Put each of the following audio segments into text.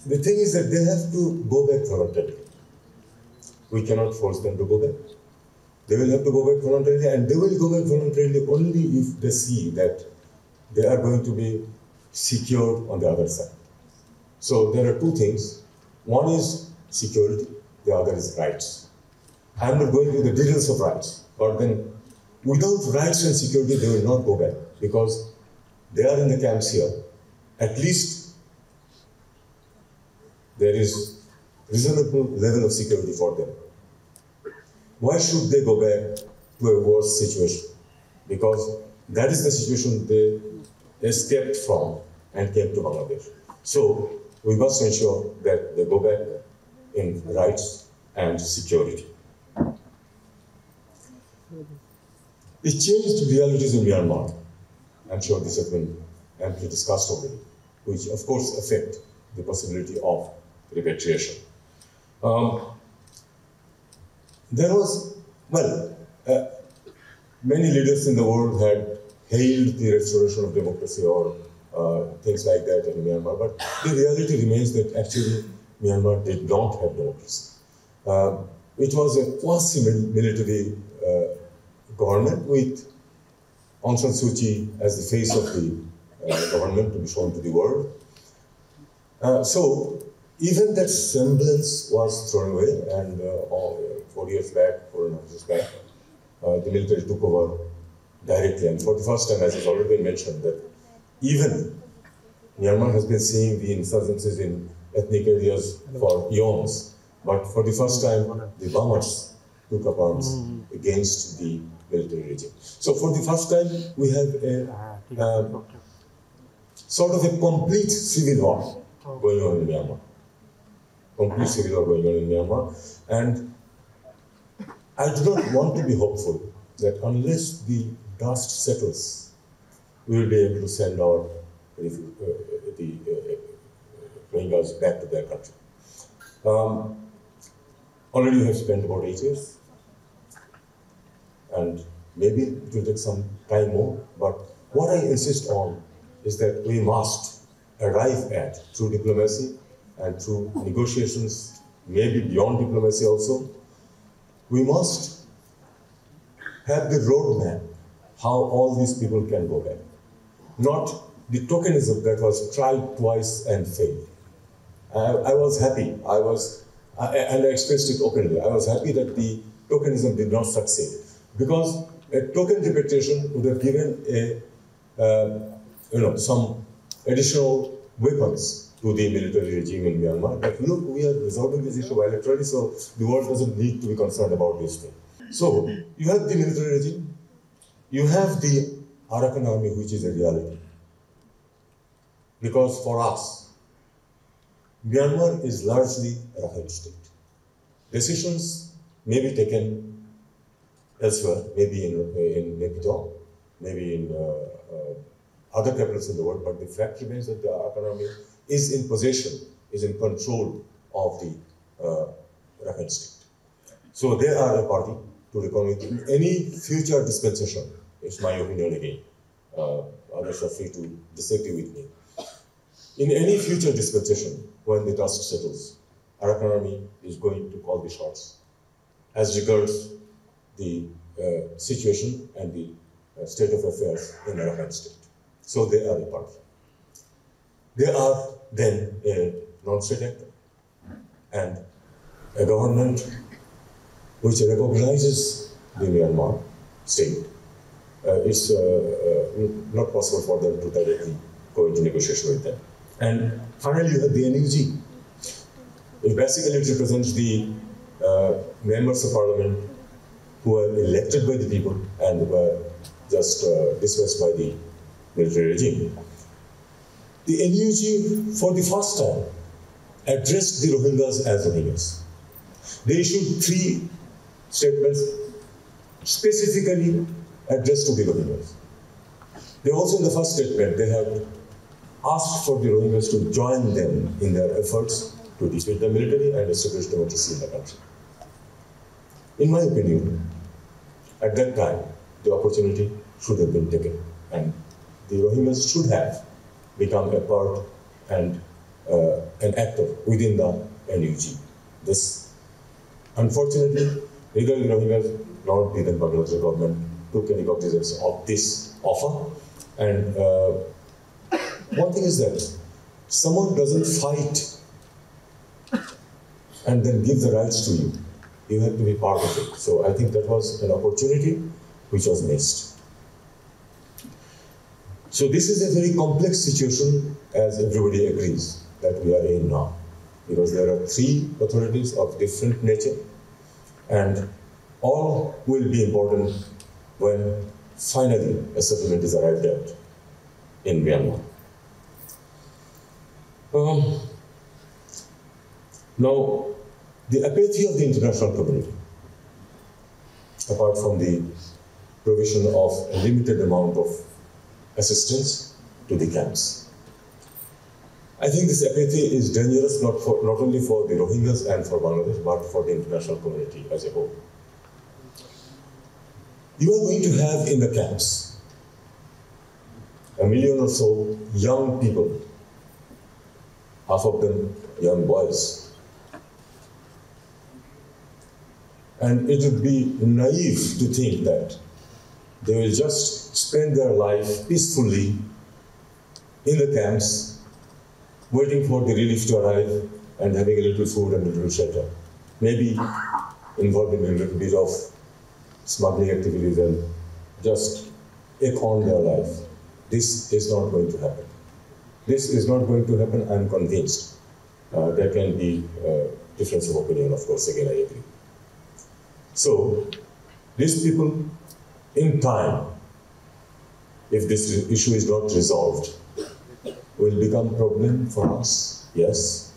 the thing is that they have to go back voluntarily. We cannot force them to go back. They will have to go back voluntarily, and they will go back voluntarily only if they see that they are going to be secured on the other side. So there are two things. One is security, the other is rights. I am not going into the details of rights, but then without rights and security, they will not go back because they are in the camps here. At least there is reasonable level of security for them. Why should they go back to a worse situation? Because that is the situation they escaped from and came to Bangladesh. So we must ensure that they go back in rights and security. The changed realities in Myanmar, I'm sure this has been amply discussed already, which of course affect the possibility of repatriation. There was, many leaders in the world had hailed the restoration of democracy or things like that in Myanmar, but the reality remains that actually Myanmar did not have democracy. It was a quasi-military government with Aung San Suu Kyi as the face of the government to be shown to the world. So even that semblance was thrown away, and 4 years back, 4.5 years back, the military took over directly. And for the first time, as has already been mentioned, that even Myanmar has been seeing the insurgencies in ethnic areas for eons, but for the first time, the bombers took up arms against the military regime. So for the first time, we have a sort of a complete civil war going on in Myanmar. Complete civil war going on in Myanmar. And I do not want to be hopeful that unless the dust settles, we will be able to send our Rohingyas back to their country. Already we have spent about 8 years, and maybe it will take some time more, but what I insist on is that we must arrive at, through diplomacy and through negotiations, maybe beyond diplomacy also, we must have the roadmap how all these people can go back. Not the tokenism that was tried twice and failed. I was happy, and I expressed it openly, I was happy that the tokenism did not succeed, because a token repatriation would have given some additional weapons to the military regime in Myanmar. That look, we are resolving this issue bilaterally, so the world doesn't need to be concerned about this thing. So you have the military regime, you have the Arakan army, which is a reality. Because for us, Myanmar is largely a Rakhine state. Decisions may be taken elsewhere, maybe in 𝗥𝗶𝗴𝗵𝘁𝗀, maybe in other capitals in the world, but the fact remains that the Arakan army is in possession, is in control of the Rakhine state. So they are a party to reckon with. In any future dispensation, it's my opinion again, others are free to disagree with me. In any future dispensation, when the dust settles, Arakan army is going to call the shots as regards the situation and the state of affairs in Rakhine state. So they are a party. They are then a non-state actor and a government which recognizes the Myanmar state. It's not possible for them to directly go into negotiation with them. And finally, you have the NUG. Basically, it represents the members of parliament who are elected by the people and were just dismissed by the military regime. The NUG, for the first time, addressed the Rohingyas as Rohingyas. They issued 3 statements specifically addressed to the Rohingyas. They also, in the first statement, they have asked for the Rohingyas to join them in their efforts to defeat the military and establish democracy in the country. In my opinion, at that time, the opportunity should have been taken, and the Rohingyas should have become a part and an actor within the NUG. This, unfortunately, neither the Rohingyas nor the then Bangladesh government took any cognizance of this offer. And one thing is that someone doesn't fight and then give the rights to you. You have to be part of it. So I think that was an opportunity which was missed. So this is a very complex situation, as everybody agrees, that we are in now. Because there are three authorities of different nature, and all will be important when finally a settlement is arrived at in Myanmar. Now, the apathy of the international community, apart from the provision of a limited amount of assistance to the camps. I think this apathy is dangerous not only for the Rohingyas and for Bangladesh, but for the international community as a whole. You are going to have in the camps 1 million or so young people, half of them young boys. And it would be naive to think that they will just spend their life peacefully in the camps, waiting for the relief to arrive and having a little food and a little shelter. Maybe involved in a little bit of smuggling activities and just take on their life. This is not going to happen. This is not going to happen, I'm convinced. There can be difference of opinion, of course, again, I agree. So, these people, in time, if this issue is not resolved, will become a problem for us, yes.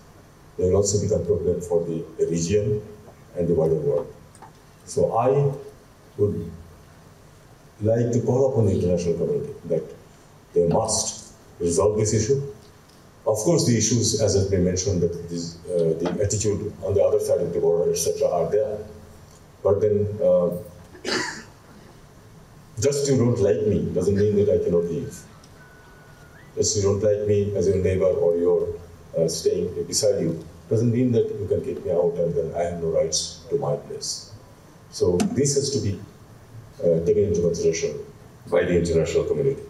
They will also become a problem for the region and the wider world. So I would like to call upon the international community that they must resolve this issue. Of course, the issues, as has been mentioned, that the attitude on the other side of the border, etc., are there. But then, just you don't like me doesn't mean that I cannot leave. Just you don't like me as your neighbor or you're staying beside you doesn't mean that you can kick me out and then I have no rights to my place. So this has to be taken into consideration by the international community.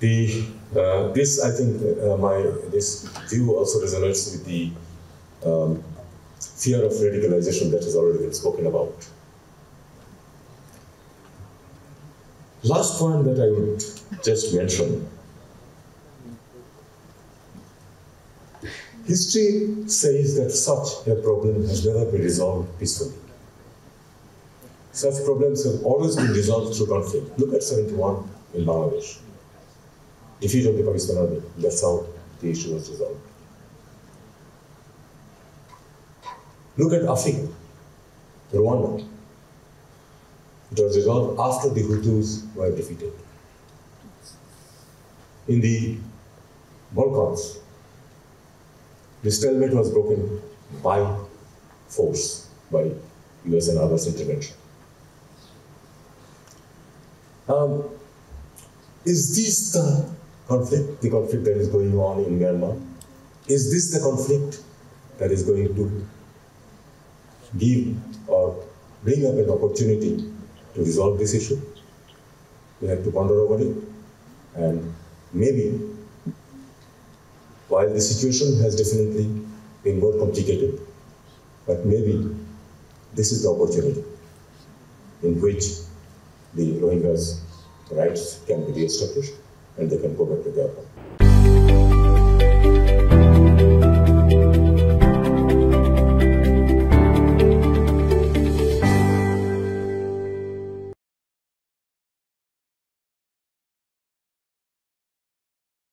This, I think, this view also resonates with the fear of radicalization that has already been spoken about. Last point that I would just mention. History says that such a problem has never been resolved peacefully. Such problems have always been resolved through conflict. Look at 71 in Bangladesh. Defeat of the Pakistan army, that's how the issue was resolved. Look at 𝗥𝗶𝗴𝗵𝘁𝗀𝗀𝗶cie, Rwanda. It was resolved after the Hutus were defeated. In the Balkans, the stalemate was broken by force, by US and others' intervention. Is this the conflict that is going on in Myanmar? Is this the conflict that is going to give or bring up an opportunity to resolve this issue? We have to ponder over it, and maybe, while the situation has definitely been more complicated, but maybe this is the opportunity in which the Rohingyas' rights can be re-established and they can go back to their home.